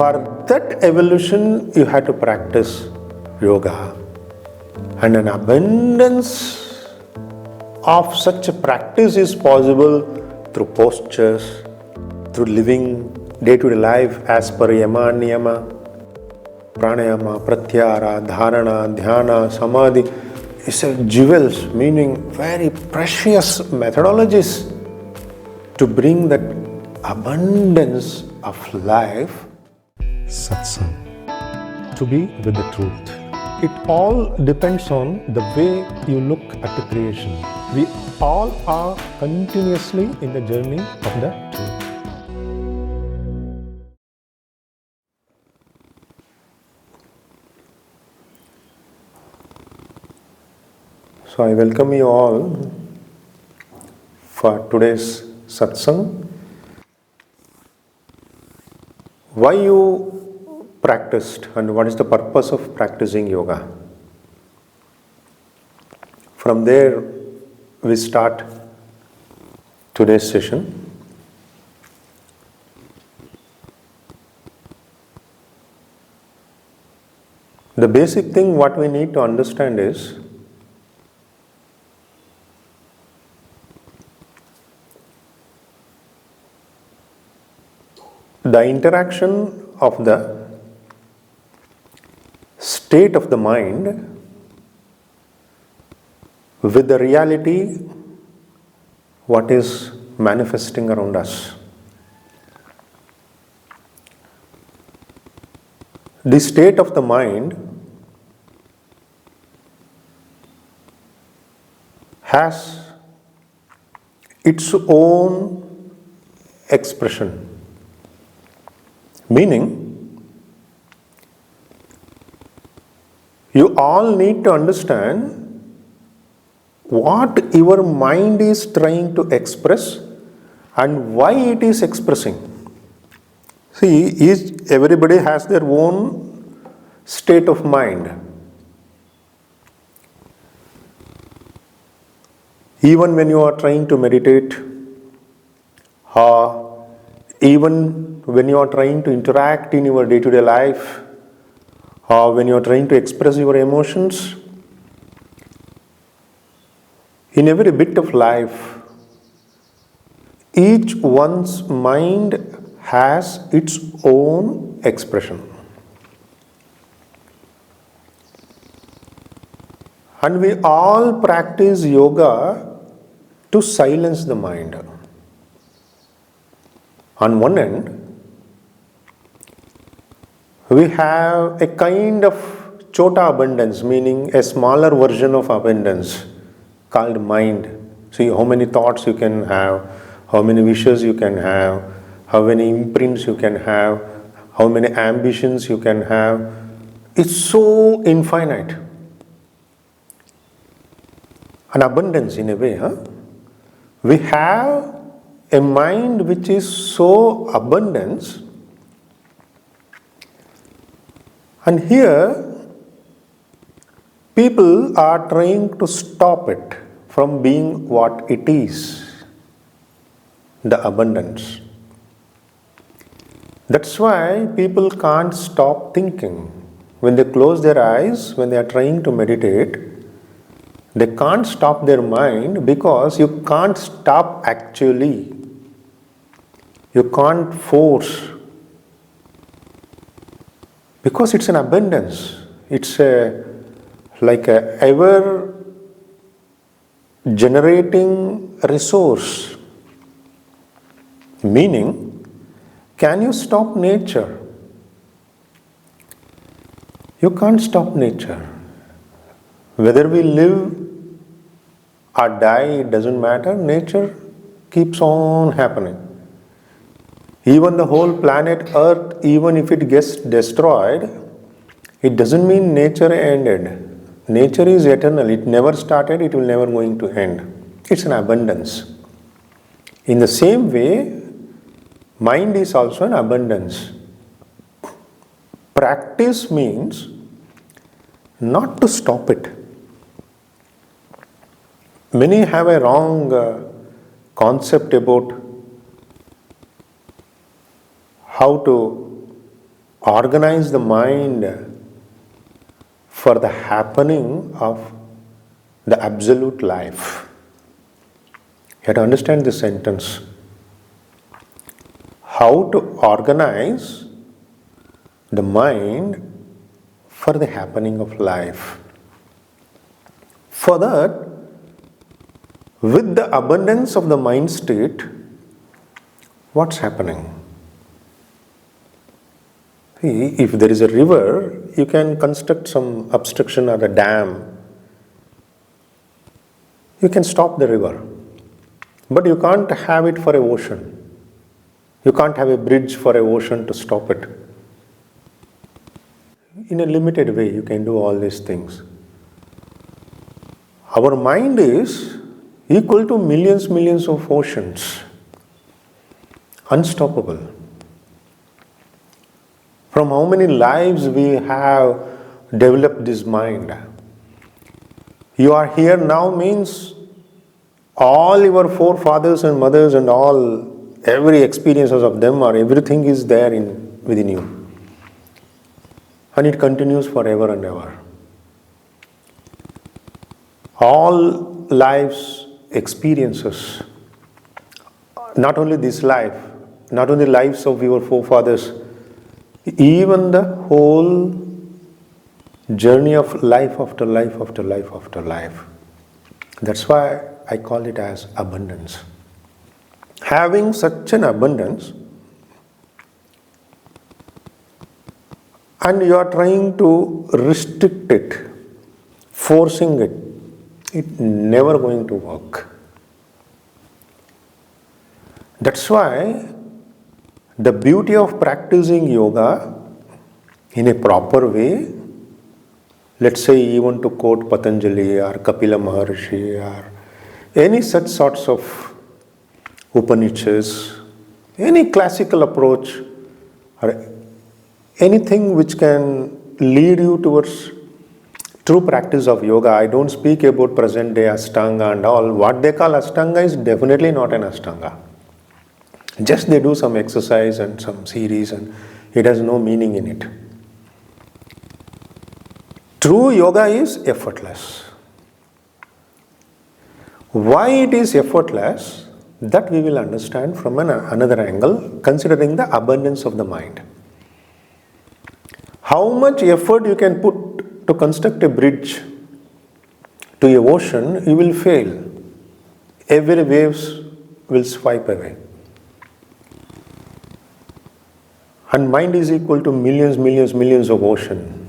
For that evolution, you had to practice yoga. And an abundance of such a practice is possible through postures, through living day-to-day life as per yama, niyama, pranayama, pratyahara, dharana, dhyana, samadhi. It's a jewels, meaning very precious methodologies to bring that abundance of life. Satsang, to be with the truth. It all depends on the way you look at the creation. We all are continuously in the journey of the truth. So I welcome you all for today's satsang. Why you practiced and what is the purpose of practicing yoga? From there we start today's session. The basic thing what we need to understand is the interaction of the state of the mind with the reality what is manifesting around us. The state of the mind has its own expression. Meaning, you all need to understand what your mind is trying to express and why it is expressing. See, everybody has their own state of mind. Even when you are trying to meditate, even when you are trying to interact in your day-to-day life, or when you are trying to express your emotions, in every bit of life, each one's mind has its own expression. And we all practice yoga to silence the mind. On one end, we have a kind of chota abundance, meaning a smaller version of abundance called mind. See how many thoughts you can have, how many wishes you can have, how many imprints you can have, how many ambitions you can have. It's so infinite. An abundance in a way. We have a mind which is so abundant, and here people are trying to stop it from being what it is, the abundance. That's why people can't stop thinking. When they close their eyes, when they are trying to meditate, they can't stop their mind because you can't stop actually. You can't force. Because it's an abundance. It's like a ever generating resource. Meaning, can you stop nature? You can't stop nature. Whether we live or die, it doesn't matter. Nature keeps on happening. Even the whole planet Earth, even if it gets destroyed, it doesn't mean nature ended. Nature is eternal. It never started, it will never going to end. It's an abundance. In the same way, mind is also an abundance. Practice means not to stop it. Many have a wrong concept about how to organize the mind for the happening of the absolute life. You have to understand this sentence. How to organize the mind for the happening of life. For that, with the abundance of the mind state, what's happening? See, if there is a river, you can construct some obstruction or a dam. You can stop the river. But you can't have it for an ocean. You can't have a bridge for an ocean to stop it. In a limited way, you can do all these things. Our mind is equal to millions of oceans. Unstoppable. From how many lives we have developed this mind. You are here now means all your forefathers and mothers and every experiences of them or everything is there within you. And it continues forever and ever. All life's experiences, not only this life, not only lives of your forefathers, even the whole journey of life after life after life after life. That's why I call it as abundance. Having such an abundance, and you are trying to restrict it, forcing it, it's never going to work. That's why the beauty of practicing yoga in a proper way, let's say even to quote Patanjali or Kapila Maharshi or any such sorts of Upanishads, any classical approach or anything which can lead you towards true practice of yoga. I don't speak about present day Ashtanga and all. What they call Ashtanga is definitely not an Ashtanga. Just they do some exercise and some series and it has no meaning in it. True yoga is effortless. Why it is effortless, that we will understand from another angle, considering the abundance of the mind. How much effort you can put to construct a bridge to a ocean, you will fail. Every waves will swipe away. And mind is equal to millions of ocean.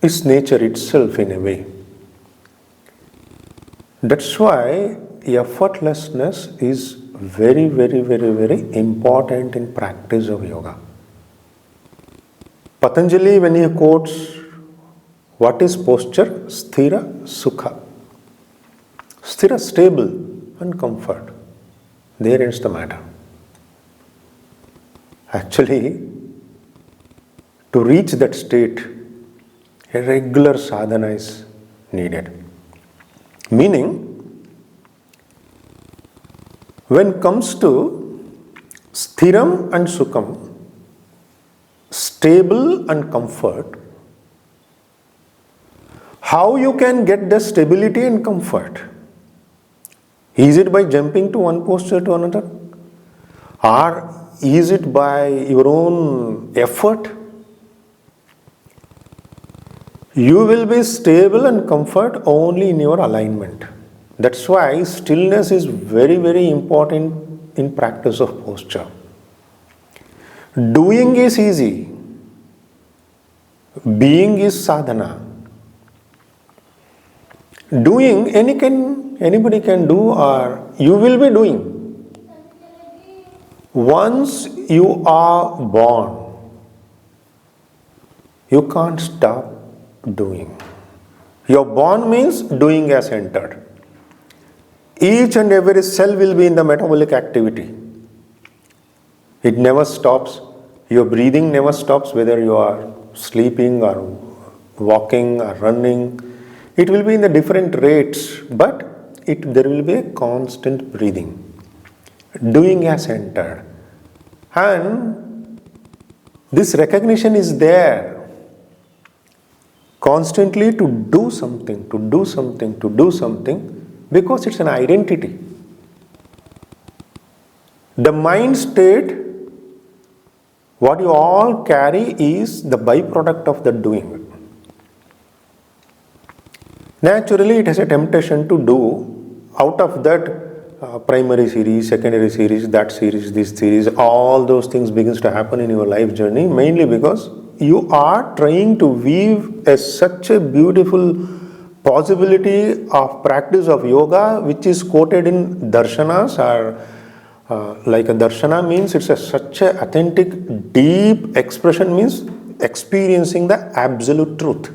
It's nature itself in a way. That's why effortlessness is very important in practice of yoga. Patanjali, when he quotes, what is posture? Sthira Sukha. Sthira, stable and comfort. There ends the matter. Actually, to reach that state, a regular sadhana is needed. Meaning, when it comes to sthiram and sukham, stable and comfort, how you can get the stability and comfort? Is it by jumping to one posture to another? Or is it by your own effort? You will be stable and comfort only in your alignment. That's why stillness is very important in practice of posture. Doing is easy. Being is sadhana. Doing, anybody can do, or you will be doing. Once you are born, you can't stop doing. You're born means doing has entered. Each and every cell will be in the metabolic activity. It never stops. Your breathing never stops, whether you are sleeping or walking or running. It will be in the different rates, but there will be a constant breathing. Doing has entered. And This recognition is there constantly to do something, to do something, to do something, because it's an identity. The mind state, what you all carry, is the byproduct of the doing. Naturally, it has a temptation to do out of that primary series, secondary series, that series, this series, all those things begins to happen in your life journey, mainly because you are trying to weave such a beautiful possibility of practice of yoga, which is quoted in darshanas, or like a darshana means it's such a authentic, deep expression, means experiencing the absolute truth.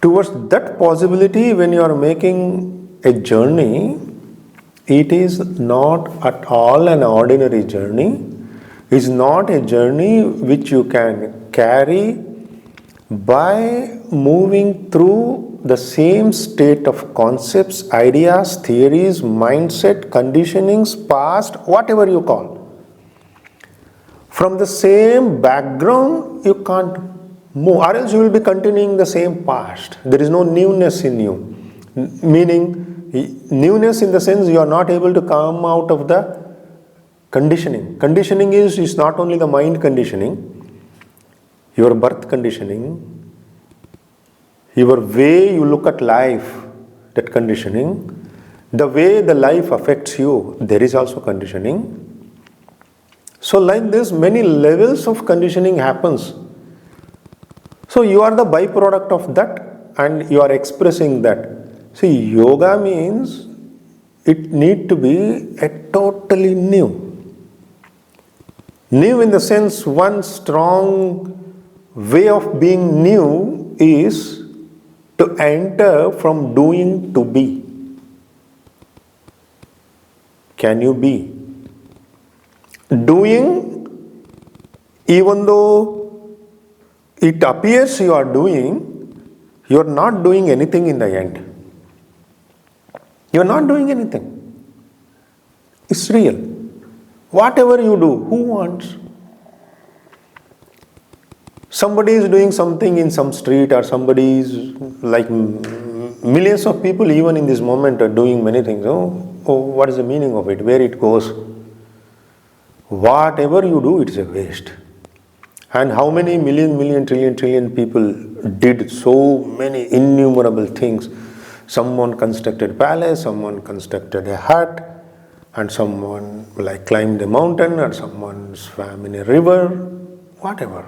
Towards that possibility, when you are making a journey, it is not at all an ordinary journey. It's not a journey which you can carry by moving through the same state of concepts, ideas, theories, mindset, conditionings, past, whatever you call. From the same background, you can't move, or else you will be continuing the same past. There is no newness in you. Meaning, newness in the sense you are not able to come out of the conditioning. Conditioning is not only the mind conditioning, your birth conditioning, your way you look at life, that conditioning, the way the life affects you, there is also conditioning. So like this, many levels of conditioning happens. So you are the byproduct of that and you are expressing that. See, yoga means it need to be a totally new. New in the sense, one strong way of being new is to enter from doing to be. Can you be? Doing, even though it appears you are doing, you are not doing anything in the end. You are not doing anything. It's real. Whatever you do, who wants? Somebody is doing something in some street, or somebody is like millions of people even in this moment are doing many things. Oh, what is the meaning of it? Where it goes? Whatever you do, it's a waste. And how many million, trillion people did so many innumerable things. Someone constructed a palace, someone constructed a hut, and someone like climbed a mountain, or someone swam in a river, whatever.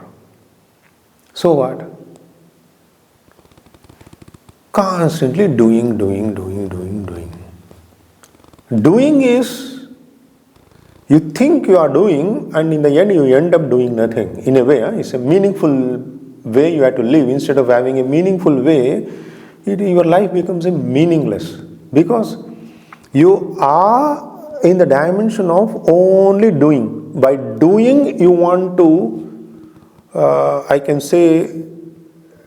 So what? Constantly doing. Doing is, you think you are doing, and in the end you end up doing nothing. In a way, it's a meaningful way you have to live. Instead of having a meaningful way, your life becomes meaningless, because you are in the dimension of only doing. By doing, you want to, I can say,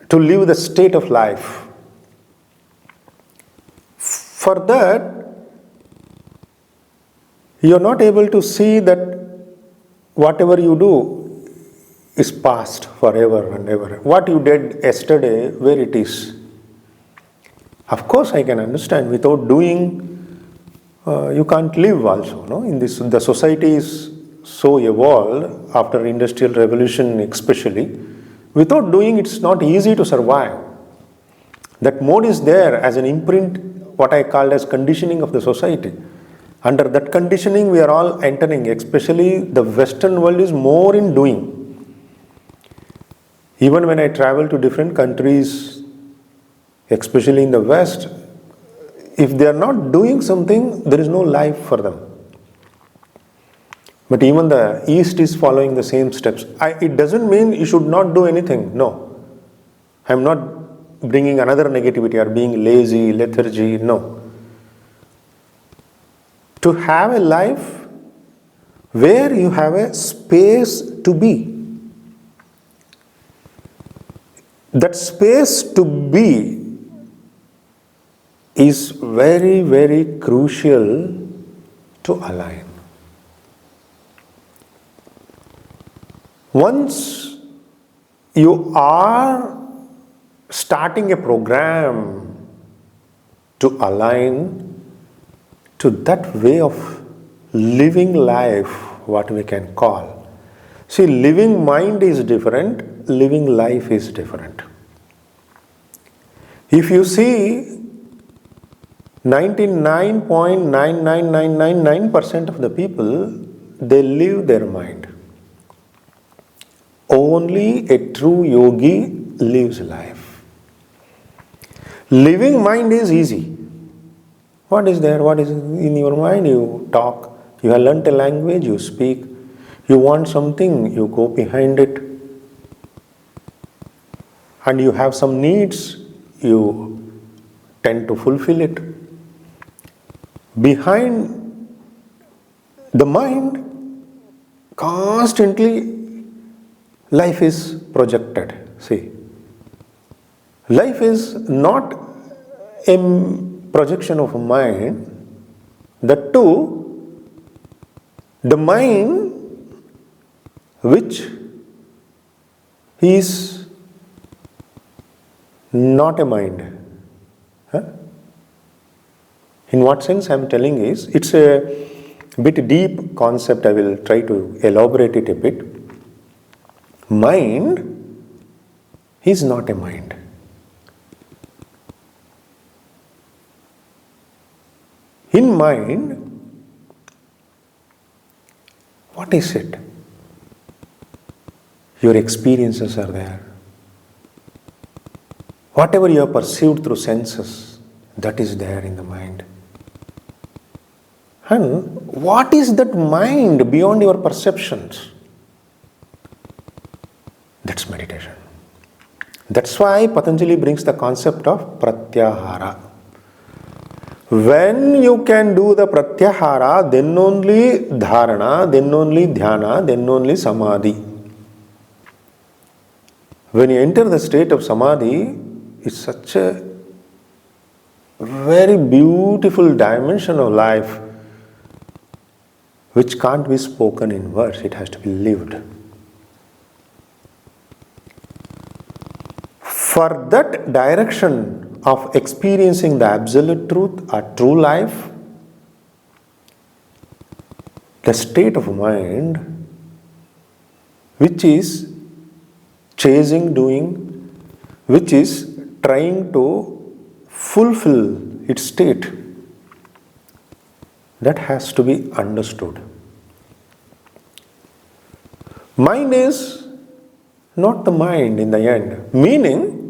to live the state of life. For that, you are not able to see that whatever you do is past forever and ever. What you did yesterday, where it is. Of course, I can understand. Without doing, you can't live also. No? In this, the society is so evolved after Industrial Revolution, especially. Without doing, it's not easy to survive. That mode is there as an imprint, what I called as conditioning of the society. Under that conditioning, we are all entering. Especially the Western world is more in doing. Even when I travel to different countries, especially in the West, if they are not doing something, there is no life for them. But even the East is following the same steps. It doesn't mean you should not do anything. No. I am not bringing another negativity or being lazy, lethargy. No. To have a life where you have a space to be. That space to be is very, very crucial to align. Once you are starting a program to align to that way of living life, what we can call. See, living mind is different, living life is different. If you see 99.99999% of the people, they live their mind. Only a true yogi lives life. Living mind is easy. What is there? What is in your mind? You talk. You have learnt a language, you speak. You want something, you go behind it. And you have some needs, you tend to fulfill it. Behind the mind, constantly life is projected. See, life is not a projection of a mind. That too, the mind which is not a mind. In what sense I am telling is, it's a bit deep concept. I will try to elaborate it a bit. Mind is not a mind. In mind, what is it? Your experiences are there. Whatever you have perceived through senses, that is there in the mind. And what is that mind beyond your perceptions? That's meditation. That's why Patanjali brings the concept of pratyahara. When you can do the pratyahara, then only dharana, then only dhyana, then only samadhi. When you enter the state of samadhi, it's such a very beautiful dimension of life which can't be spoken in words, it has to be lived. For that direction of experiencing the absolute truth or true life, the state of mind which is chasing doing, which is trying to fulfill its state, that has to be understood. Mind is not the mind in the end. Meaning,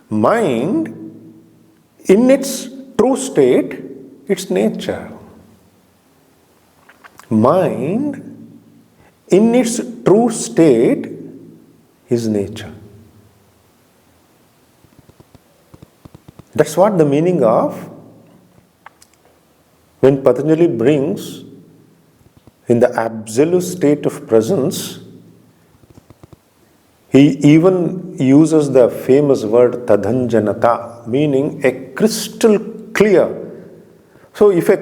mind in its true state, its nature. Mind in its true state is nature. That's what the meaning of when Patanjali brings in the absolute state of presence. He even uses the famous word tadhanjanata, meaning a crystal clear. So if a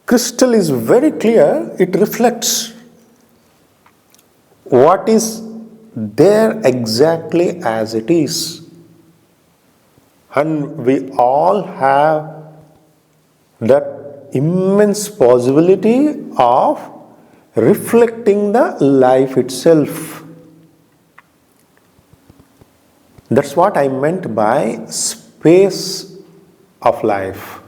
crystal is very clear, it reflects what is there exactly as it is. And we all have that immense possibility of reflecting the life itself. That's what I meant by space of life.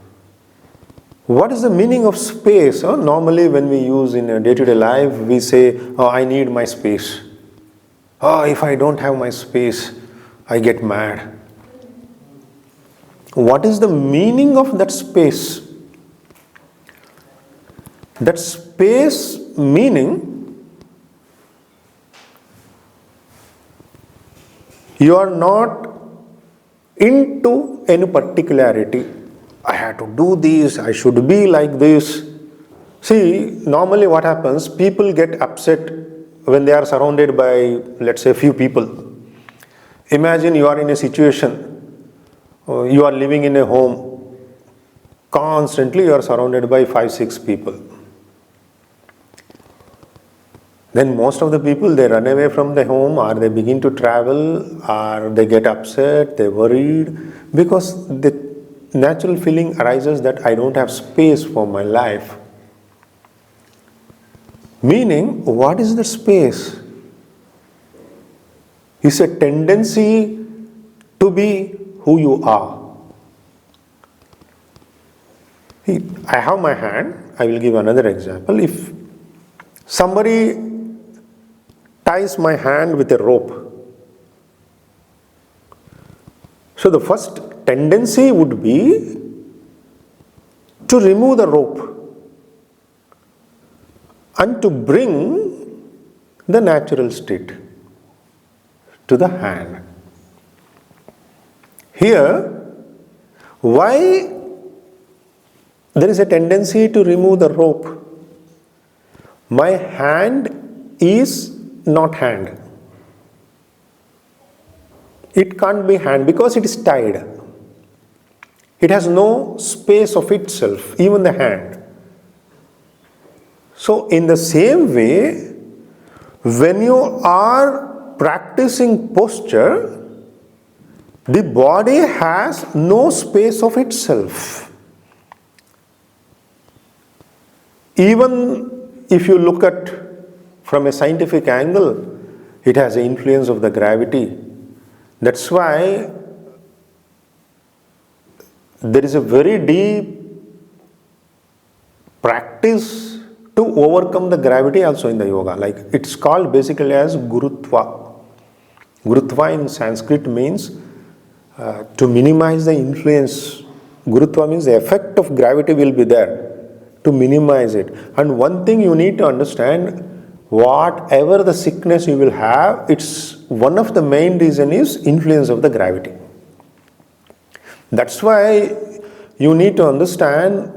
What is the meaning of space? Normally when we use in a day-to-day life, we say, oh, I need my space. Oh, if I don't have my space, I get mad. What is the meaning of that space? That space meaning, you are not into any particularity. I have to do this, I should be like this. See, normally what happens, people get upset when they are surrounded by, let's say, a few people. Imagine you are in a situation, you are living in a home, constantly you are surrounded by 5-6 people. Then most of the people, they run away from the home, or they begin to travel, or they get upset, they're worried, because the natural feeling arises that I don't have space for my life. Meaning, what is the space? It's a tendency to be who you are. I have my hand. I will give another example. If somebody ties my hand with a rope, so the first tendency would be to remove the rope and to bring the natural state to the hand. Here, why there is a tendency to remove the rope? My hand is not hand. It can't be hand because it is tied. It has no space of itself, even the hand. So in the same way, when you are practicing posture, the body has no space of itself. Even if you look at from a scientific angle, it has the influence of the gravity. That's why there is a very deep practice to overcome the gravity also in the yoga. Like it's called basically as gurutva. Gurutva in Sanskrit means to minimize the influence. Gurutva means the effect of gravity will be there, to minimize it. And one thing you need to understand, whatever the sickness you will have, it's one of the main reason is influence of the gravity. That's why you need to understand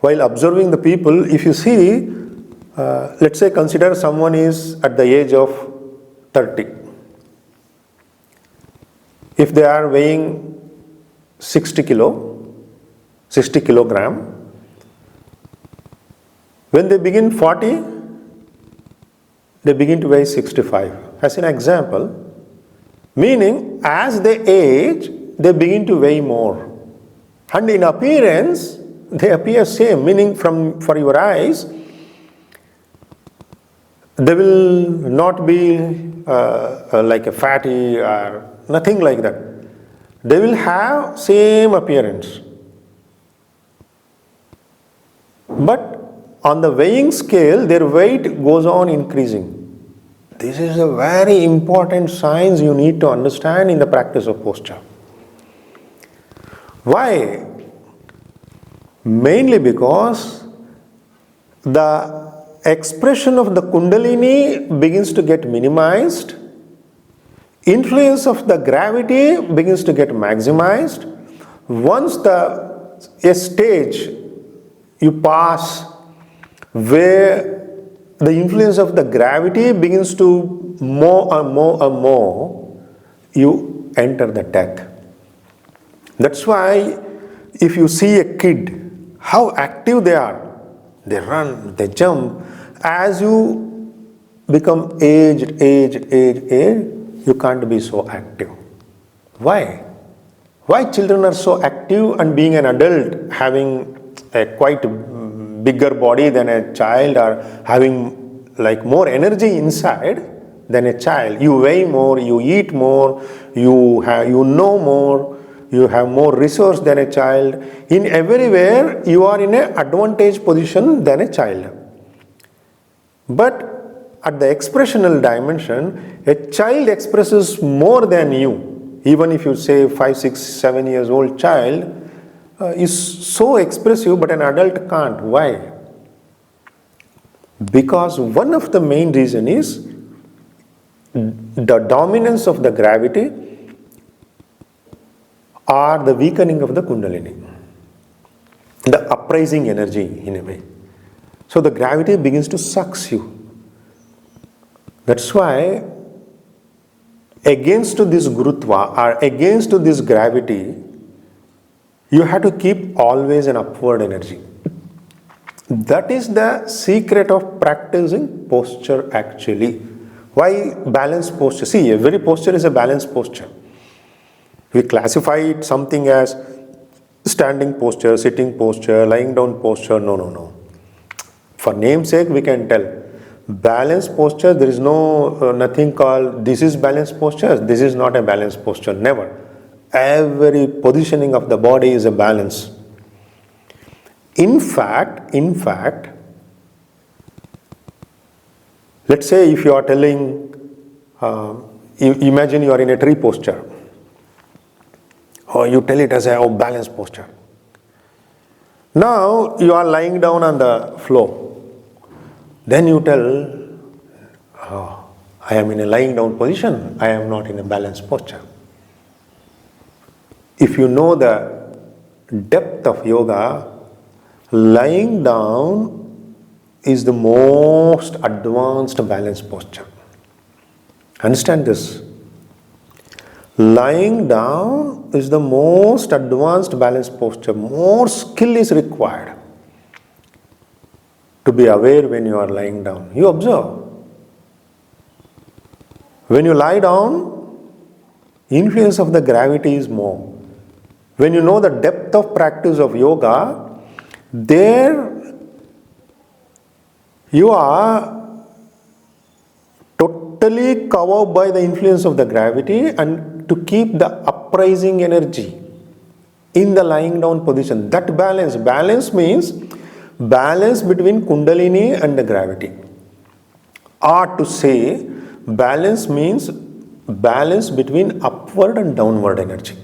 while observing the people. If you see, let's say consider someone is at the age of 30. If they are weighing 60 kilogram, when they begin 40, they begin to weigh 65. As an example, meaning as they age, they begin to weigh more. And in appearance, they appear same, meaning for your eyes, they will not be like a fatty or nothing like that. They will have same appearance. But on the weighing scale, their weight goes on increasing. This is a very important science you need to understand in the practice of posture. Why? Mainly because the expression of the Kundalini begins to get minimized, influence of the gravity begins to get maximized. Once a stage you pass where the influence of the gravity begins to more and more and more, you enter the death. That's why if you see a kid, how active they are, they run, they jump. As you become aged, you can't be so active. Why? Why children are so active and being an adult, having a quite bigger body than a child, or having like more energy inside than a child? You weigh more, you eat more, you know more, you have more resource than a child. In everywhere, you are in an advantage position than a child. But at the expressional dimension, a child expresses more than you. Even if you say 5, 6, 7 years old child is so expressive, but an adult can't. Why? Because one of the main reason is the dominance of the gravity or the weakening of the Kundalini, the uprising energy in a way. So the gravity begins to suck you. That's why against this gurutva or against this gravity, you have to keep always an upward energy. That is the secret of practicing posture actually. Why balance posture? See, every posture is a balanced posture. We classify it something as standing posture, sitting posture, lying down posture. No. For namesake, we can tell. Balanced posture, there is nothing called this is balanced posture, this is not a balanced posture. Never. Every positioning of the body is a balance. In fact, let's say if you are telling, imagine you are in a tree posture, or you tell it as a balanced posture. Now you are lying down on the floor. Then you tell, I am in a lying down position, I am not in a balanced posture. If you know the depth of yoga, lying down is the most advanced balanced posture. Understand this. Lying down is the most advanced balanced posture. More skill is required to be aware when you are lying down. You observe. When you lie down, influence of the gravity is more. When you know the depth of practice of yoga, there you are totally covered by the influence of the gravity, and to keep the uprising energy in the lying down position. That balance means balance between Kundalini and the gravity. Or to say, balance means balance between upward and downward energy.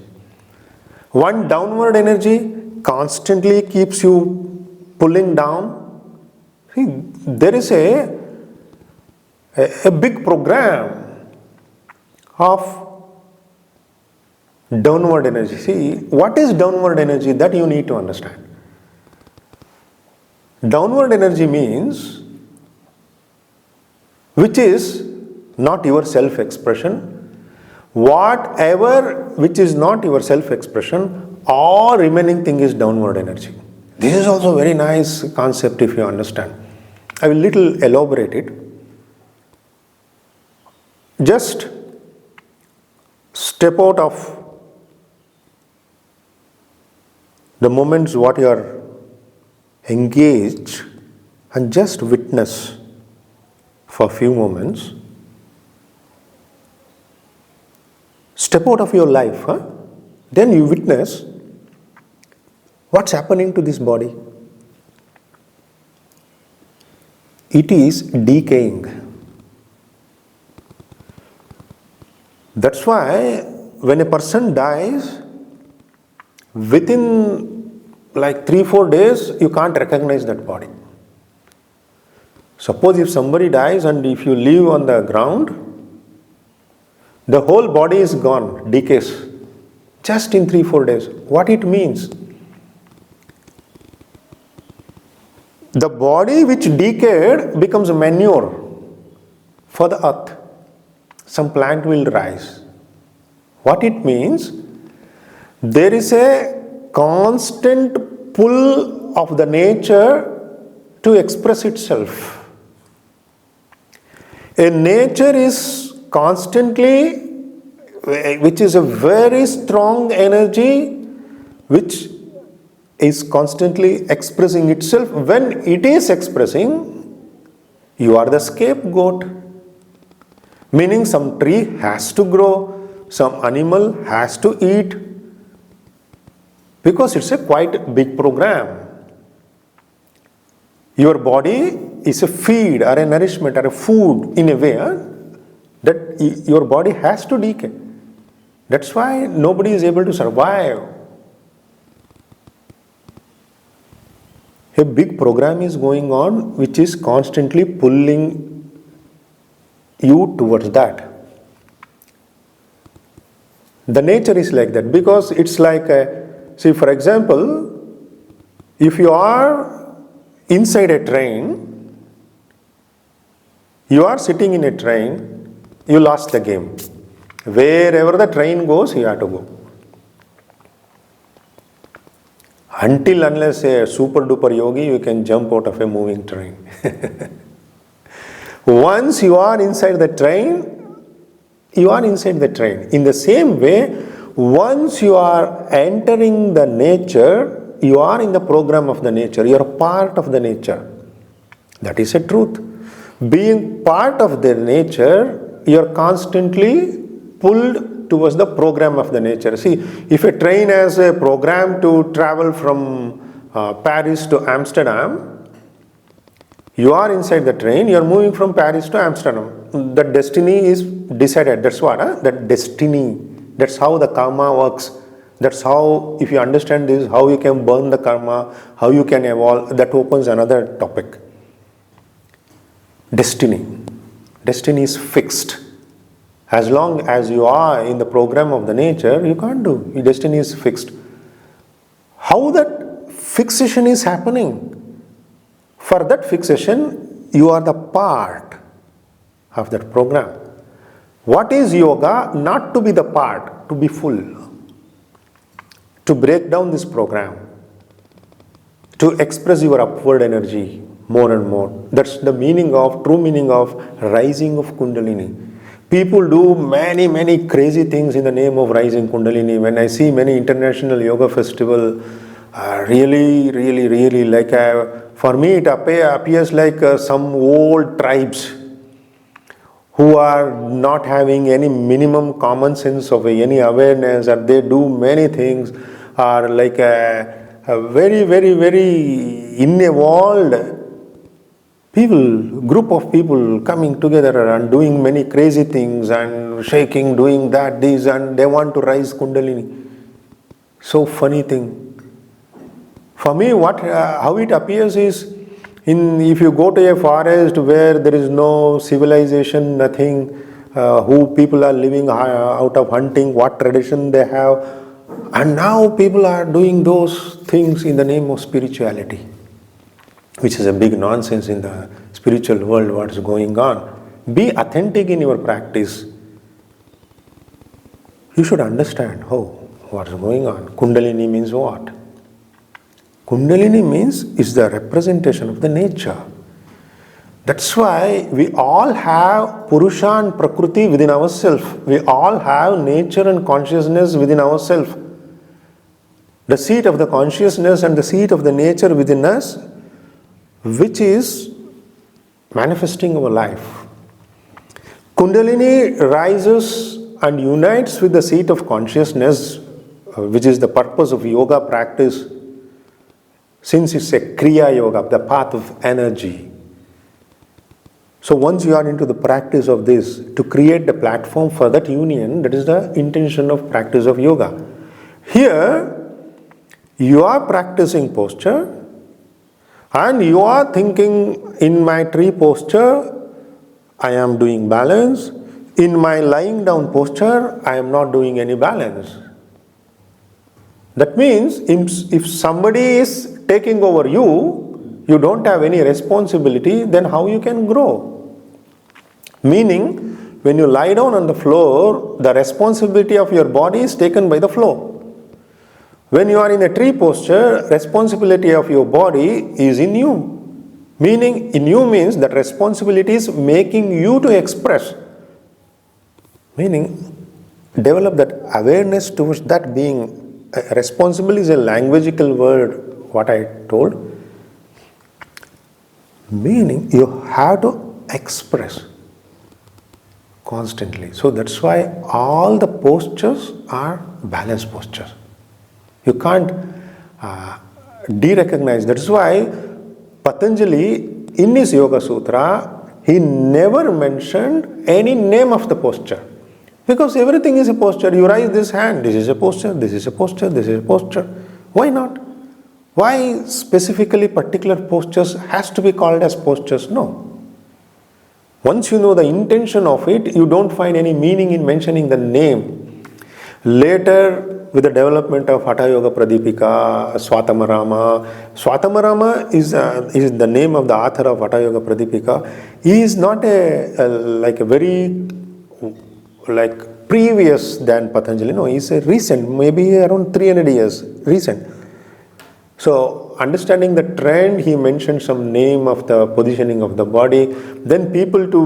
One downward energy constantly keeps you pulling down. See, there is a big program of downward energy. See, what is downward energy? That you need to understand. Downward energy means which is not your self-expression. Whatever which is not your self-expression, all remaining thing is downward energy. This is also a very nice concept if you understand. I will little elaborate it. Just step out of the moments what you are engaged and just witness for a few moments. Step out of your life, then you witness what's happening to this body. It is decaying. That's why when a person dies, within like 3-4 days, you can't recognize that body. Suppose if somebody dies and if you leave on the ground, the whole body is gone, decays, just in 3-4 days. What it means? The body which decayed becomes manure for the earth. Some plant will rise. What it means? There is a constant pull of the nature to express itself. A nature is constantly, which is a very strong energy, which is constantly expressing itself. When it is expressing, you are the scapegoat. Meaning some tree has to grow, some animal has to eat, because it's a quite big program. Your body is a feed or a nourishment or a food in a way that your body has to decay. That's why nobody is able to survive. A big program is going on which is constantly pulling you towards that. The nature is like that, because it's like see, for example, if you are inside a train, you are sitting in a train, you lost the game. Wherever the train goes, you have to go. Until unless a super duper yogi, you can jump out of a moving train. Once you are inside the train, you are inside the train. In the same way, once you are entering the nature, you are in the program of the nature. You are part of the nature. That is a truth. Being part of the nature, you are constantly pulled towards the program of the nature. See, if a train has a program to travel from Paris to Amsterdam, you are inside the train, you are moving from Paris to Amsterdam. The destiny is decided. That's what? That destiny. That's how the karma works. That's how, if you understand this, how you can burn the karma, how you can evolve, that opens another topic. Destiny. Destiny is fixed. As long as you are in the program of the nature, you can't do. Your destiny is fixed. How that fixation is happening? For that fixation, you are the part of that program. What is yoga? Not to be the part, to be full. To break down this program. To express your upward energy more and more. That's the meaning of, true meaning of rising of Kundalini. People do many crazy things in the name of rising Kundalini. When I see many international yoga festival, really like, for me it appears like some old tribes who are not having any minimum common sense of any awareness, and they do many things, are like a very unevolved group of people coming together and doing many crazy things and shaking, doing that, this, and they want to rise Kundalini. So funny thing. For me, how it appears is, if you go to a forest where there is no civilization, nothing, who people are living out of hunting, what tradition they have, and now people are doing those things in the name of spirituality, which is a big nonsense in the spiritual world, what is going on. Be authentic in your practice. You should understand, what is going on. Kundalini means what? Kundalini means is the representation of the nature. That's why we all have Purusha and Prakriti within ourselves. We all have nature and consciousness within ourselves. The seat of the consciousness and the seat of the nature within us, which is manifesting our life. Kundalini rises and unites with the seat of consciousness, which is the purpose of yoga practice, since it's a Kriya Yoga, the path of energy. So once you are into the practice of this, to create the platform for that union, that is the intention of practice of yoga. Here, you are practicing posture, and you are thinking, in my tree posture, I am doing balance. In my lying down posture, I am not doing any balance. That means, if somebody is taking over you, you don't have any responsibility, then how you can grow? Meaning, when you lie down on the floor, the responsibility of your body is taken by the floor. When you are in a tree posture, responsibility of your body is in you. Meaning, in you means that responsibility is making you to express. Meaning, develop that awareness towards that being. Responsible is a languagical word, what I told. Meaning, you have to express constantly. So that's why all the postures are balanced postures. You can't de-recognize. That's why Patanjali, in his Yoga Sutra, he never mentioned any name of the posture. Because everything is a posture. You raise this hand, this is a posture, this is a posture, this is a posture. Why not? Why specifically particular postures has to be called as postures? No. Once you know the intention of it, you don't find any meaning in mentioning the name. Later, with the development of Hatha Yoga Pradipika, Swatamarama. Swatamarama is the name of the author of Hatha Yoga Pradipika. He is not a very previous than Patanjali. No, he is a recent, maybe around 300 years recent. So, understanding the trend, he mentioned some name of the positioning of the body. Then people to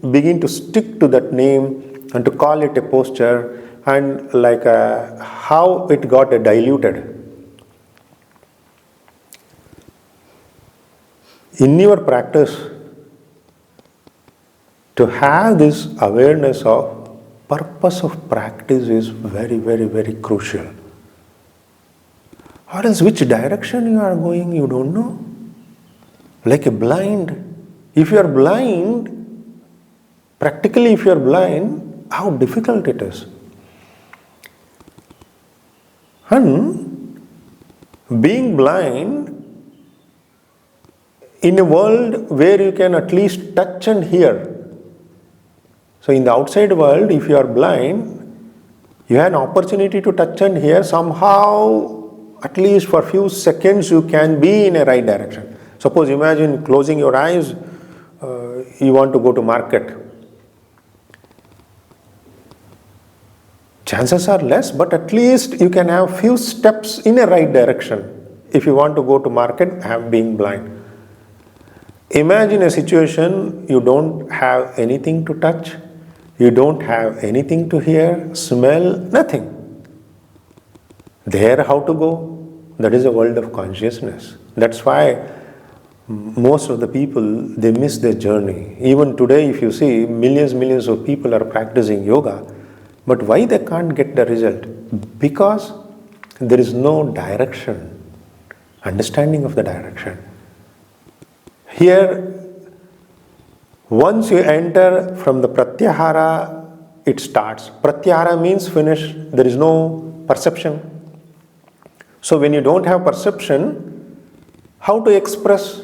begin to stick to that name and to call it a posture, and like how it got diluted. In your practice, to have this awareness of purpose of practice is very, very, very crucial. Or else which direction you are going, you don't know. Like a blind. If you are blind, practically if you are blind, how difficult it is. And being blind in a world where you can at least touch and hear. So in the outside world, if you are blind, you have an opportunity to touch and hear. Somehow, at least for a few seconds, you can be in a right direction. Suppose imagine closing your eyes, you want to go to market. Chances are less, but at least you can have few steps in a right direction. If you want to go to market, being blind. Imagine a situation you don't have anything to touch, you don't have anything to hear, smell, nothing. There, how to go? That is a world of consciousness. That's why most of the people, they miss their journey. Even today, if you see, millions of people are practicing yoga, but why they can't get the result? Because there is no direction, understanding of the direction. Here, once you enter from the pratyahara, it starts. Pratyahara means finish. There is no perception. So when you don't have perception, how to express?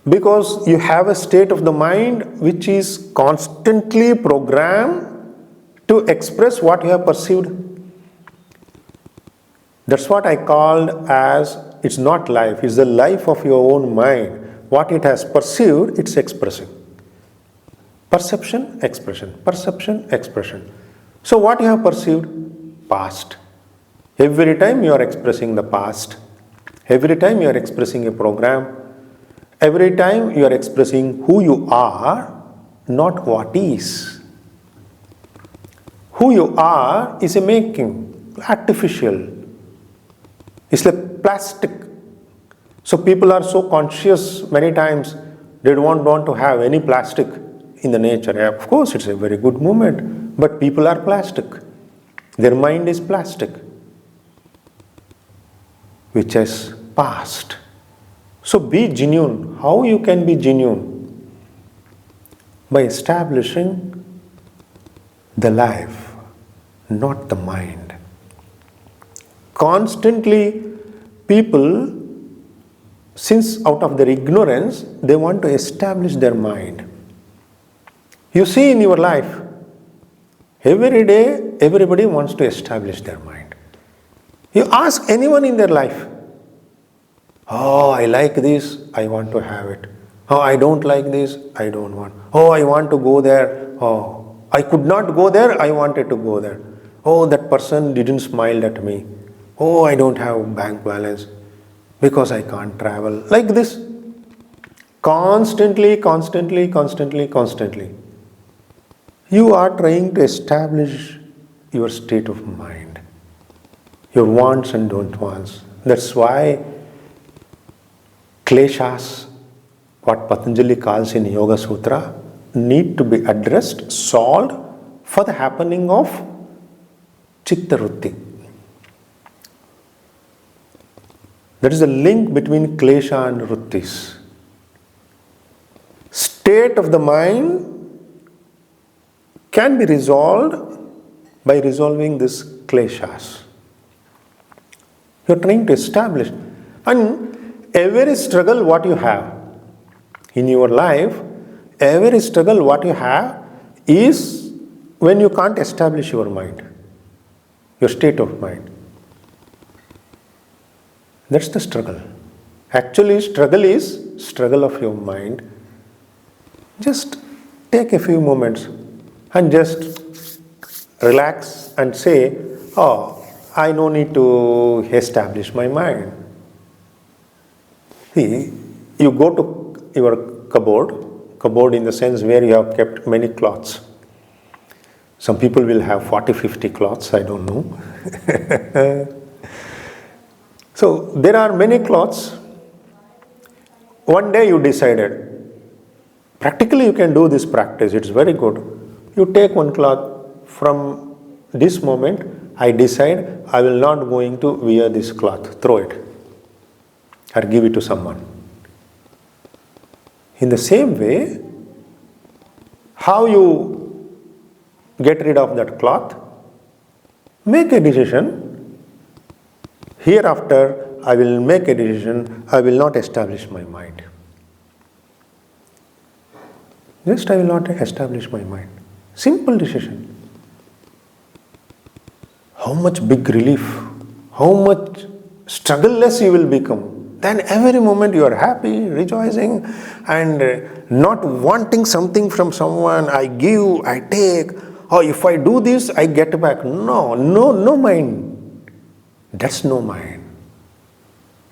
Because you have a state of the mind which is constantly programmed to express what you have perceived. That's what I called as, it's not life, it's the life of your own mind. What it has perceived, it's expressing. Perception, expression. Perception, expression. So what you have perceived? Past. Every time you are expressing the past. Every time you are expressing a program. Every time you are expressing who you are, not what is. Who you are is a making, artificial. It's like plastic. So people are so conscious many times, they don't want to have any plastic in the nature. Yeah, of course, it's a very good movement, but people are plastic. Their mind is plastic, which is past. So be genuine. How you can be genuine? By establishing the life, not the mind. Constantly, people, since out of their ignorance, they want to establish their mind. You see in your life, every day, everybody wants to establish their mind. You ask anyone in their life, oh, I like this, I want to have it. Oh, I don't like this, I don't want. Oh, I want to go there. Oh, I could not go there, I wanted to go there. Oh, that person didn't smile at me. Oh, I don't have bank balance because I can't travel. Like this. Constantly. You are trying to establish your state of mind. Your wants and don't wants. That's why kleshas, what Patanjali calls in Yoga Sutra, need to be addressed, solved for the happening of Chitta Vritti. That is the link between klesha and vrittis. State of the mind can be resolved by resolving these kleshas. You are trying to establish. And every struggle what you have in your life, every struggle what you have is when you can't establish your mind, your state of mind. That's the struggle. Actually, struggle is struggle of your mind. Just take a few moments and just relax and say, oh, I no need to establish my mind. See, you go to your cupboard in the sense where you have kept many cloths. Some people will have 40, 50 cloths, I don't know. So there are many cloths. One day you decided, practically you can do this practice, it's very good. You take one cloth, from this moment I decide I will not going to wear this cloth, throw it or give it to someone. In the same way, how you get rid of that cloth? Make a decision. Hereafter, I will make a decision, I will not establish my mind. Just I will not establish my mind. Simple decision. How much big relief, how much struggle-less you will become. Then every moment you are happy, rejoicing, and not wanting something from someone. I give, I take. Or if I do this, I get back. No mind. That's no mind.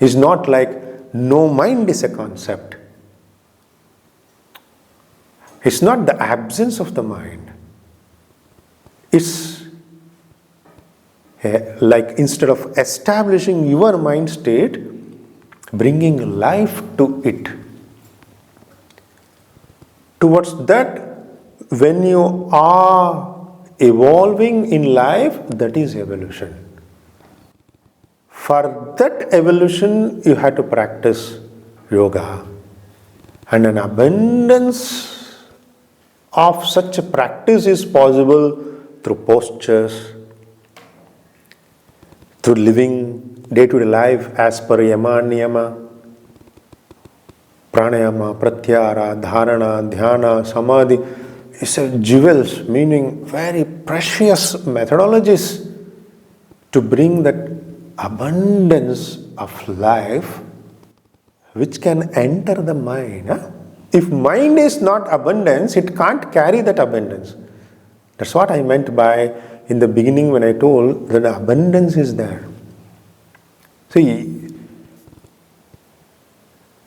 It's not like no mind is a concept. It's not the absence of the mind. It's like instead of establishing your mind state, bringing life to it. Towards that, when you are evolving in life, that is evolution. For that evolution, you have to practice yoga. And an abundance of such a practice is possible through postures, through living day-to-day life as per yama, niyama, pranayama, pratyahara, dharana, dhyana, samadhi. It's a jewels, meaning very precious methodologies to bring that abundance of life which can enter the mind. If mind is not abundance, it can't carry that abundance. That's what I meant by in the beginning when I told that abundance is there. See,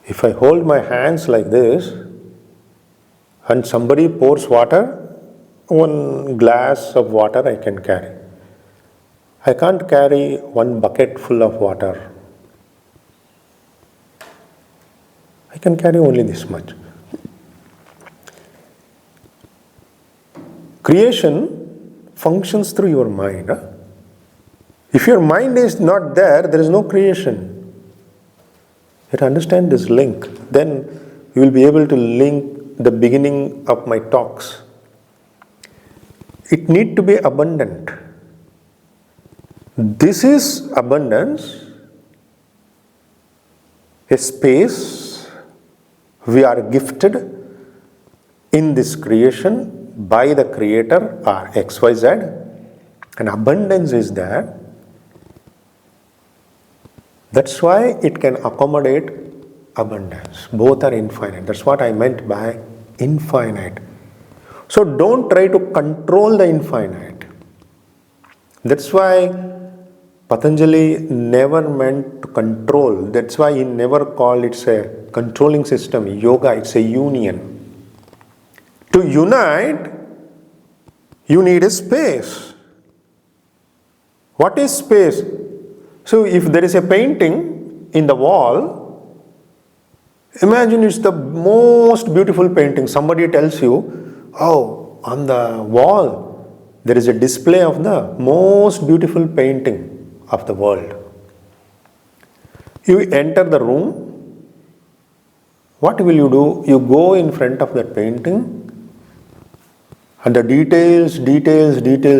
if I hold my hands like this and somebody pours water, one glass of water I can carry. I can't carry one bucket full of water. I can carry only this much. Creation functions through your mind. If your mind is not there, there is no creation. You have to understand this link. Then you will be able to link the beginning of my talks. It needs to be abundant. This is abundance, a space we are gifted in this creation by the Creator or XYZ. And abundance is there. That's why it can accommodate abundance. Both are infinite. That's what I meant by infinite. So don't try to control the infinite. That's why Patanjali never meant to control. That's why he never called it a controlling system. Yoga, it's a union. To unite, you need a space. What is space? So if there is a painting in the wall, imagine it's the most beautiful painting. Somebody tells you, oh, on the wall there is a display of the most beautiful painting of the world. You enter the room, what will you do? You go in front of that painting and the details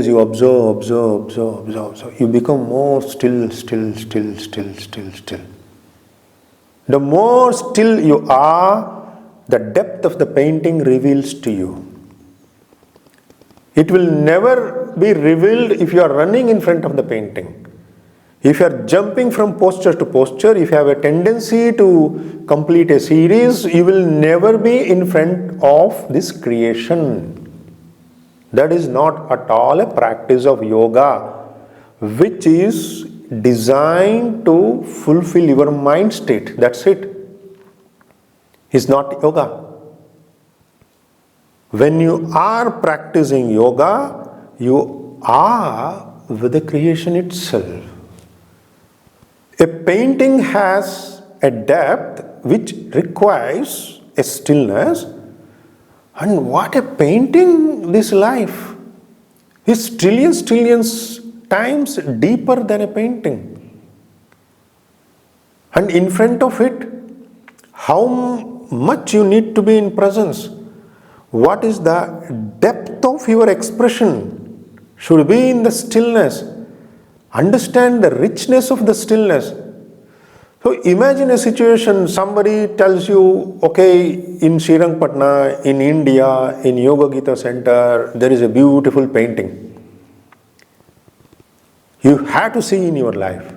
you observe. You become more still. The more still you are, the depth of the painting reveals to you. It will never be revealed if you are running in front of the painting. If you are jumping from posture to posture, if you have a tendency to complete a series, you will never be in front of this creation. That is not at all a practice of yoga, which is designed to fulfill your mind state. That's it. is not yoga. When you are practicing yoga, you are with the creation itself. A painting has a depth which requires a stillness, and what a painting this life is trillions times deeper than a painting. And in front of it, how much you need to be in presence. What is the depth of your expression should be in the stillness. Understand the richness of the stillness. So imagine a situation, somebody tells you, okay, in Srirangpatna, in India, in Yoga Gita Center, there is a beautiful painting. You have to see in your life.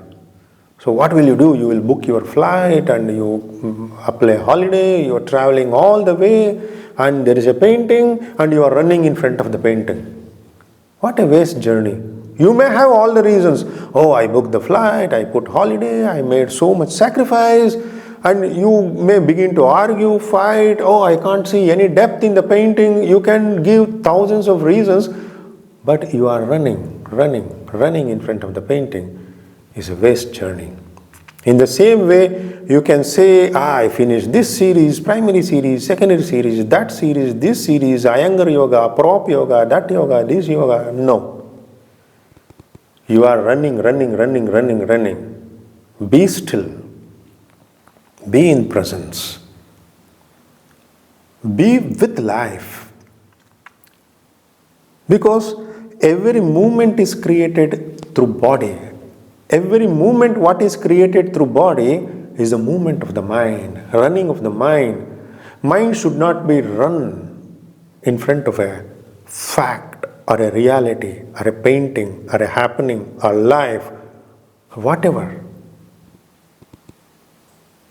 So what will you do? You will book your flight and you apply holiday, you are traveling all the way and there is a painting and you are running in front of the painting. What a waste journey. You may have all the reasons. Oh, I booked the flight, I put holiday, I made so much sacrifice, and you may begin to argue, fight, oh, I can't see any depth in the painting. You can give thousands of reasons, but you are running in front of the painting. Is a waste journey. In the same way, you can say, I finished this series, primary series, secondary series, that series, this series, Iyengar yoga, prop yoga, that yoga, this yoga. No. You are running. Be still. Be in presence. Be with life. Because every movement is created through body. Every movement what is created through body is a movement of the mind, running of the mind. Mind should not be run in front of a fact or a reality or a painting or a happening or life, whatever.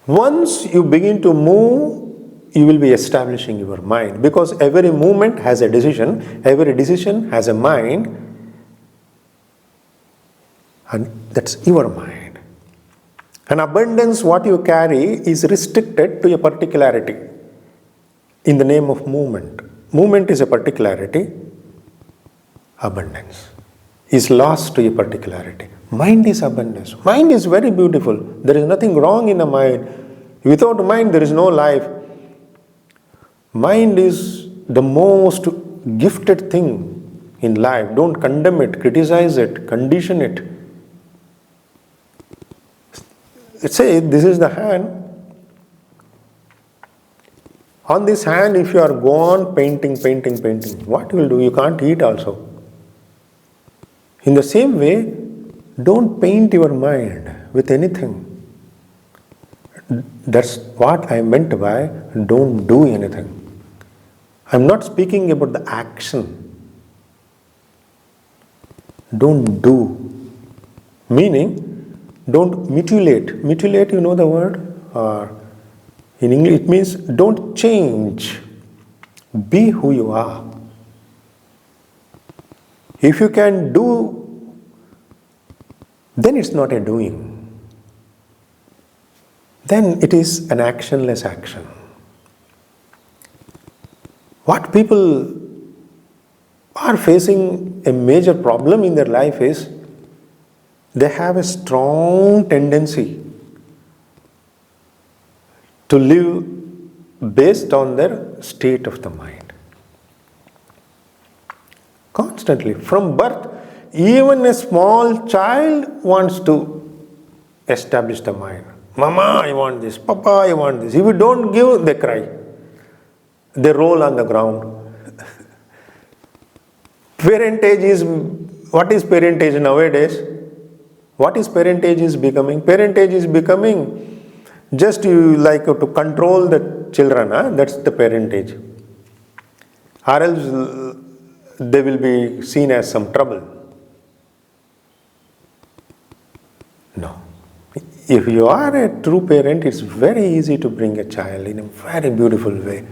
Once you begin to move, you will be establishing your mind, because every movement has a decision, every decision has a mind, and that's your mind. An abundance what you carry is restricted to a particularity in the name of movement. Movement is a particularity, abundance is lost to a particularity. Mind is abundance. Mind is very beautiful. There is nothing wrong in the mind. Without mind there is no life. Mind is the most gifted thing in life. Don't condemn it, criticize it, condition it. Let's say this is the hand. On this hand, if you are gone painting, what you will do? You can't eat also. In the same way, don't paint your mind with anything. That's what I meant by don't do anything. I'm not speaking about the action. Don't do. Meaning, don't mutilate. Mutilate, you know the word? Or in English, it means don't change. Be who you are. If you can do, then it's not a doing. Then it is an actionless action. What people are facing a major problem in their life is they have a strong tendency to live based on their state of the mind. Constantly, from birth, even a small child wants to establish the mind. Mama, I want this. Papa, I want this. If you don't give, they cry. They roll on the ground. Parentage is, what is parentage nowadays? What is parentage is becoming? Parentage is becoming just you like to control the children. That's the parentage. Or else they will be seen as some trouble. No. If you are a true parent, it's very easy to bring a child in a very beautiful way.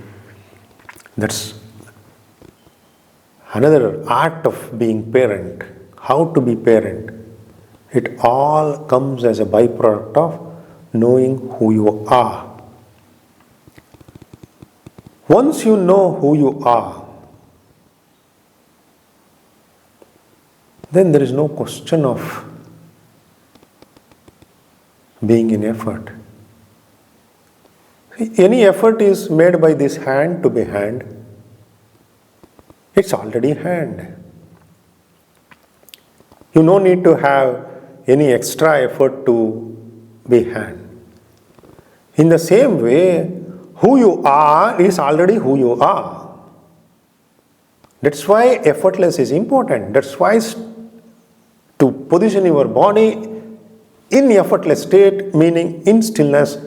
That's another art of being parent. How to be parent. It all comes as a byproduct of knowing who you are. Once you know who you are, then there is no question of being in effort. Any effort is made by this hand to be hand. It's already hand. You no need to have any extra effort to be hand. In the same way, who you are is already who you are. That's why effortless is important. That's why to position your body in effortless state, meaning in stillness,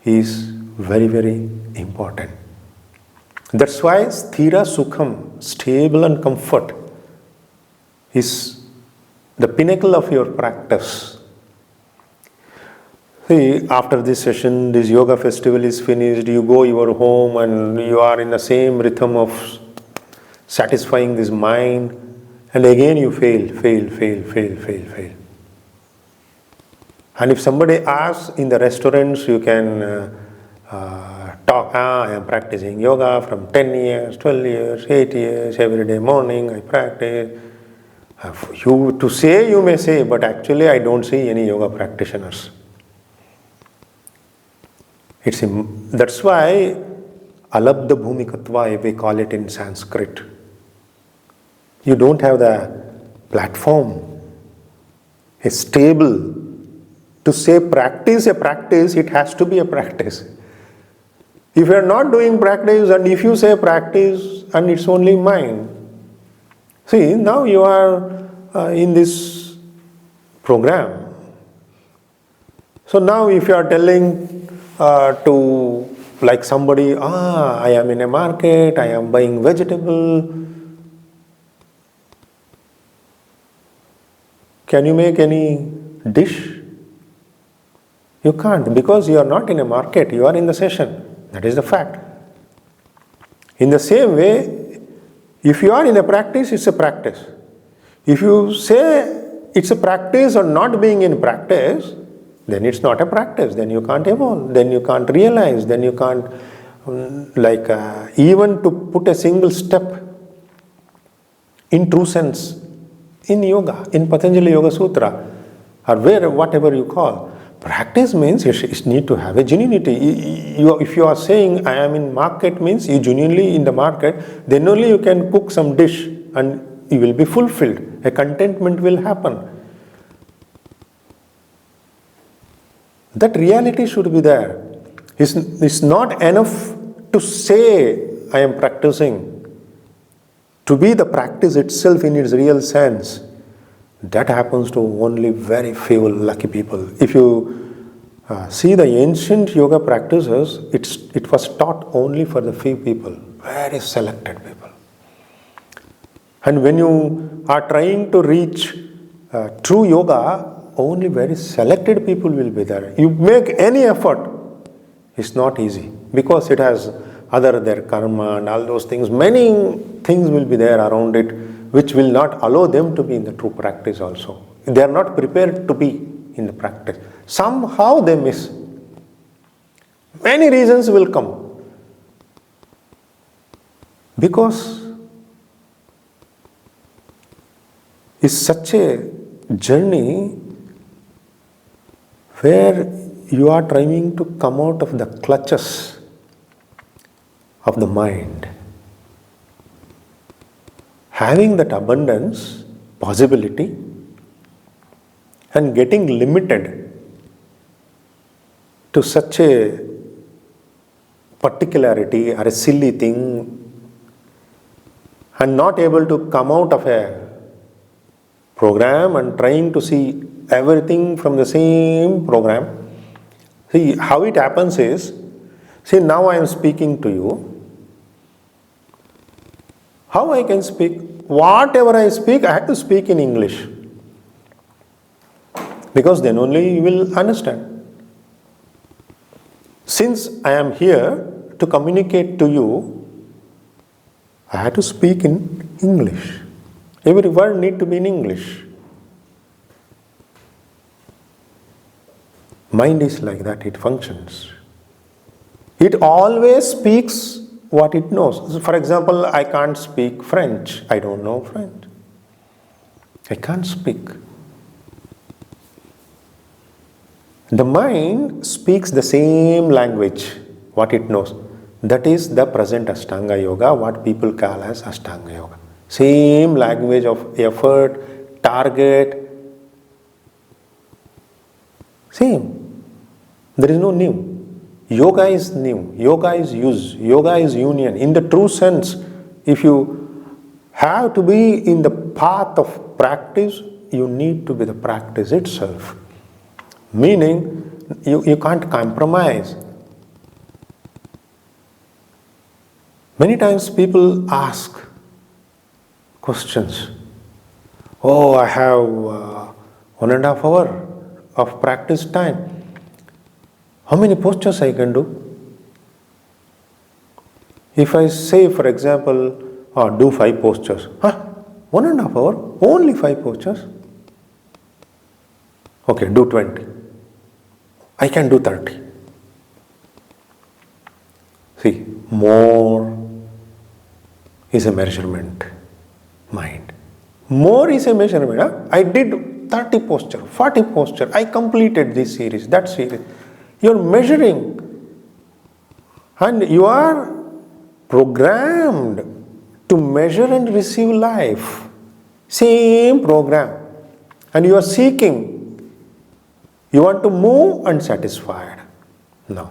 is very, very important. That's why sthira sukham, stable and comfort, is the pinnacle of your practice. See, after this session, this yoga festival is finished, you go your home and you are in the same rhythm of satisfying this mind, and again you fail. And if somebody asks in the restaurants, you can talk, I am practicing yoga from 10 years, 12 years, 8 years, every day morning I practice. To say, you may say, but actually I don't see any yoga practitioners. That's why alabdha bhumikatva, we call it in Sanskrit. You don't have the platform, a stable. To say practice a practice, it has to be a practice. If you are not doing practice, and if you say practice and it's only mind, see, now you are in this program. So now if you are telling to like somebody, I am in a market, I am buying vegetable, can you make any dish? You can't, because you are not in a market, you are in the session. That is the fact. In the same way, if you are in a practice, it's a practice. If you say it's a practice or not being in practice, then it's not a practice. Then you can't evolve. Then you can't realize. Then you can't, even to put a single step in true sense in yoga, in Patanjali Yoga Sutra, or whatever you call. Practice means you need to have a genuinity. If you are saying I am in market, means you genuinely in the market, then only you can cook some dish and you will be fulfilled. A contentment will happen. That reality should be there. It's not enough to say I am practicing. To be the practice itself in its real sense, that happens to only very few lucky people. If you see the ancient yoga practices, it was taught only for the few people, very selected people. And when you are trying to reach true yoga, only very selected people will be there. You make any effort, it's not easy, because it has their karma and all those things. Many things will be there around it, which will not allow them to be in the true practice also. They are not prepared to be in the practice. Somehow they miss. Many reasons will come. Because it's such a journey where you are trying to come out of the clutches of the mind. Having that abundance, possibility, and getting limited to such a particularity or a silly thing, and not able to come out of a program and trying to see everything from the same program. See, how it happens is, see, now I am speaking to you. How I can speak? Whatever I speak, I have to speak in English. Because then only you will understand. Since I am here to communicate to you, I have to speak in English. Every word needs to be in English. Mind is like that, it functions. It always speaks what it knows. So for example, I can't speak French. I don't know French. I can't speak. The mind speaks the same language, what it knows. That is the present Ashtanga Yoga, what people call as Ashtanga Yoga. Same language of effort, target, same. There is no new. Yoga is new. Yoga is use. Yoga is union. In the true sense, if you have to be in the path of practice, you need to be the practice itself. Meaning, you can't compromise. Many times people ask questions. Oh, I have 1.5 hours of practice time. How many postures I can do? If I say, for example, do 5 postures. 1.5 hours? Only 5 postures? Okay, do 20. I can do 30. See, more is a measurement, mind. More is a measurement. I did 30 posture, 40 posture. I completed this series, that series. You are measuring. And you are programmed to measure and receive life. Same program. And you are seeking. You want to move unsatisfied. No.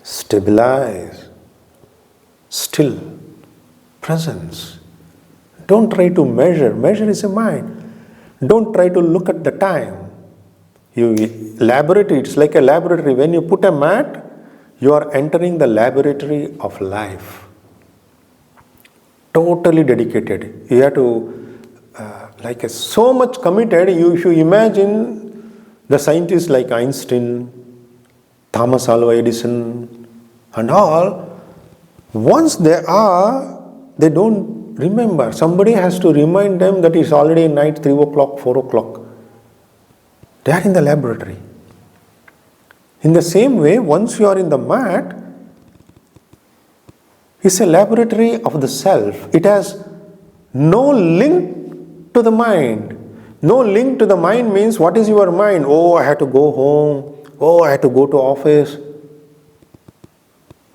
Stabilize. Still. Presence. Don't try to measure. Measure is a mind. Don't try to look at the time. Laboratory, it's like a laboratory. When you put a mat, you are entering the laboratory of life. Totally dedicated. You have to, so much committed. If you imagine the scientists like Einstein, Thomas Alva Edison, and all, once they don't remember. Somebody has to remind them that it's already night, 3 o'clock, 4 o'clock. They are in the laboratory. In the same way, once you are in the mat, it's a laboratory of the self. It has no link to the mind. No link to the mind means, what is your mind? Oh, I had to go home. Oh, I had to go to office.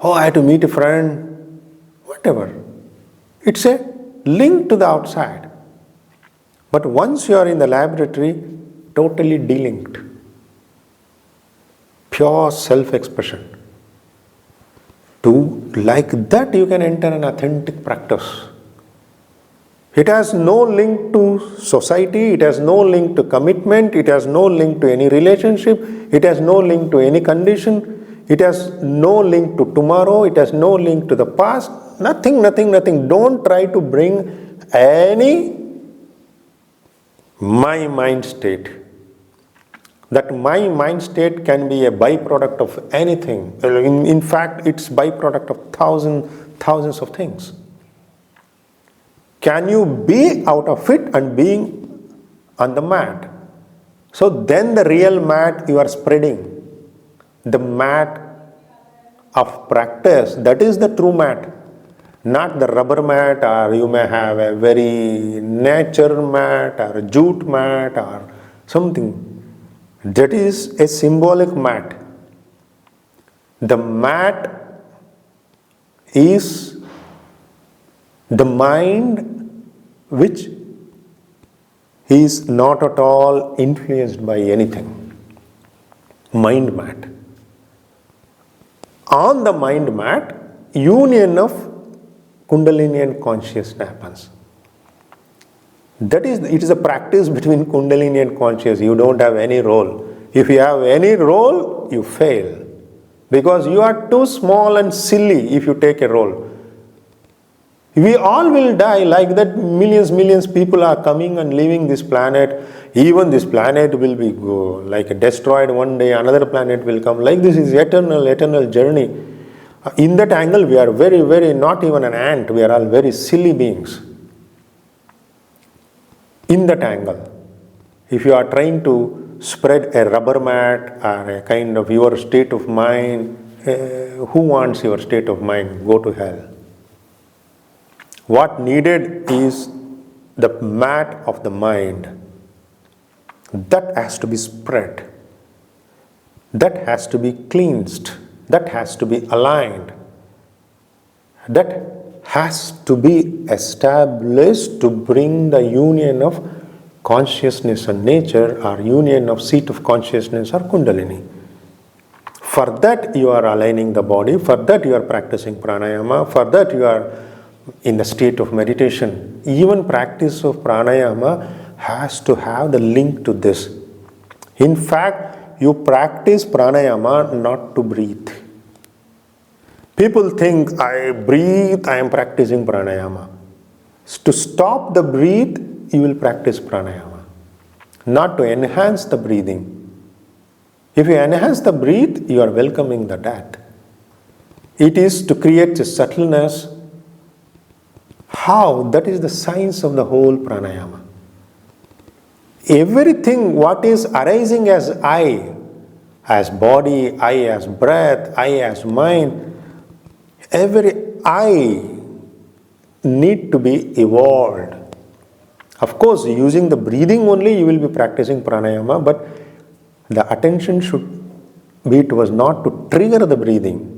Oh, I had to meet a friend. Whatever. It's a link to the outside. But once you are in the laboratory, totally delinked. Pure self-expression. Like that you can enter an authentic practice. It has no link to society, it has no link to commitment, it has no link to any relationship, it has no link to any condition, it has no link to tomorrow, it has no link to the past, nothing. Don't try to bring any my mind state. That my mind state can be a byproduct of anything. In fact, it's byproduct of thousands of things. Can you be out of it and being on the mat? So then the real mat you are spreading. The mat of practice, that is the true mat. Not the rubber mat, or you may have a very nature mat or a jute mat or something. That is a symbolic mat. The mat is the mind which is not at all influenced by anything. Mind mat. On the mind mat, union of Kundalini and consciousness happens. It is a practice between Kundalini and conscious. You don't have any role. If you have any role, you fail. Because you are too small and silly if you take a role. We all will die like that. Millions people are coming and leaving this planet. Even this planet will be destroyed one day. Another planet will come. Like this is eternal journey. In that angle, we are very not even an ant. We are all very silly beings. In that angle, if you are trying to spread a rubber mat or a kind of your state of mind, who wants your state of mind? Go to hell. What needed is the mat of the mind. That has to be spread. That has to be cleansed. That has to be aligned. That has to be established to bring the union of consciousness and nature, or union of seat of consciousness or Kundalini. For that you are aligning the body, for that you are practicing pranayama, for that you are in the state of meditation. Even practice of pranayama has to have the link to this. In fact, you practice pranayama not to breathe. People think, I breathe, I am practicing pranayama. To stop the breath, you will practice pranayama, not to enhance the breathing. If you enhance the breath, you are welcoming the death. It is to create a subtleness. How? That is the science of the whole pranayama. Everything what is arising as I, as body, I as breath, I as mind, every I need to be evolved. Of course, using the breathing only you will be practicing pranayama, but the attention should be towards not to trigger the breathing.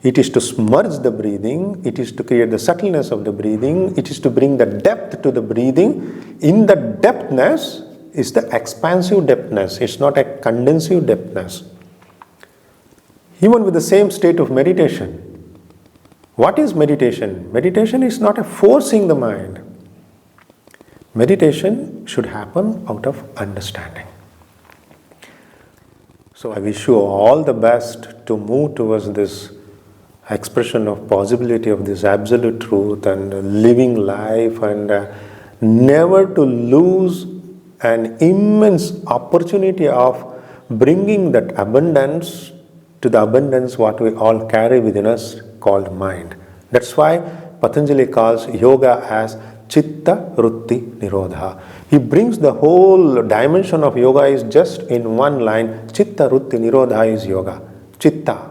It is to smudge the breathing, it is to create the subtleness of the breathing, it is to bring the depth to the breathing. In the depthness is the expansive depthness, it's not a condensive depthness. Even with the same state of meditation. What is meditation? Meditation is not a forcing the mind. Meditation should happen out of understanding. So I wish you all the best to move towards this expression of possibility of this absolute truth and living life, and never to lose an immense opportunity of bringing that abundance to the abundance what we all carry within us called mind. That's why Patanjali calls yoga as Chitta Rutti Nirodha. He brings the whole dimension of yoga is just in one line. Chitta Rutti Nirodha is yoga. Chitta,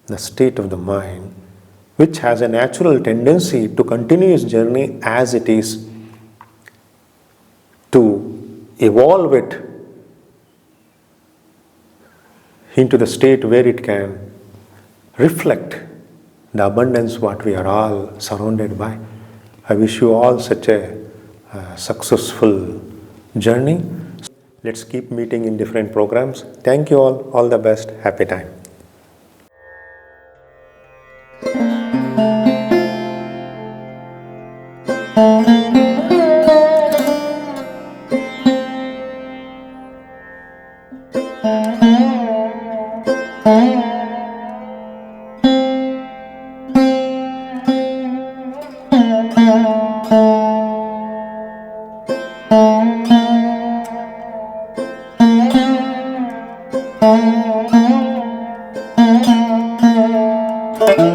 the state of the mind, which has a natural tendency to continue its journey as it is, to evolve it into the state where it can reflect the abundance what we are all surrounded by. I wish you all such a successful journey. Let's keep meeting in different programs. Thank you all the best, happy time.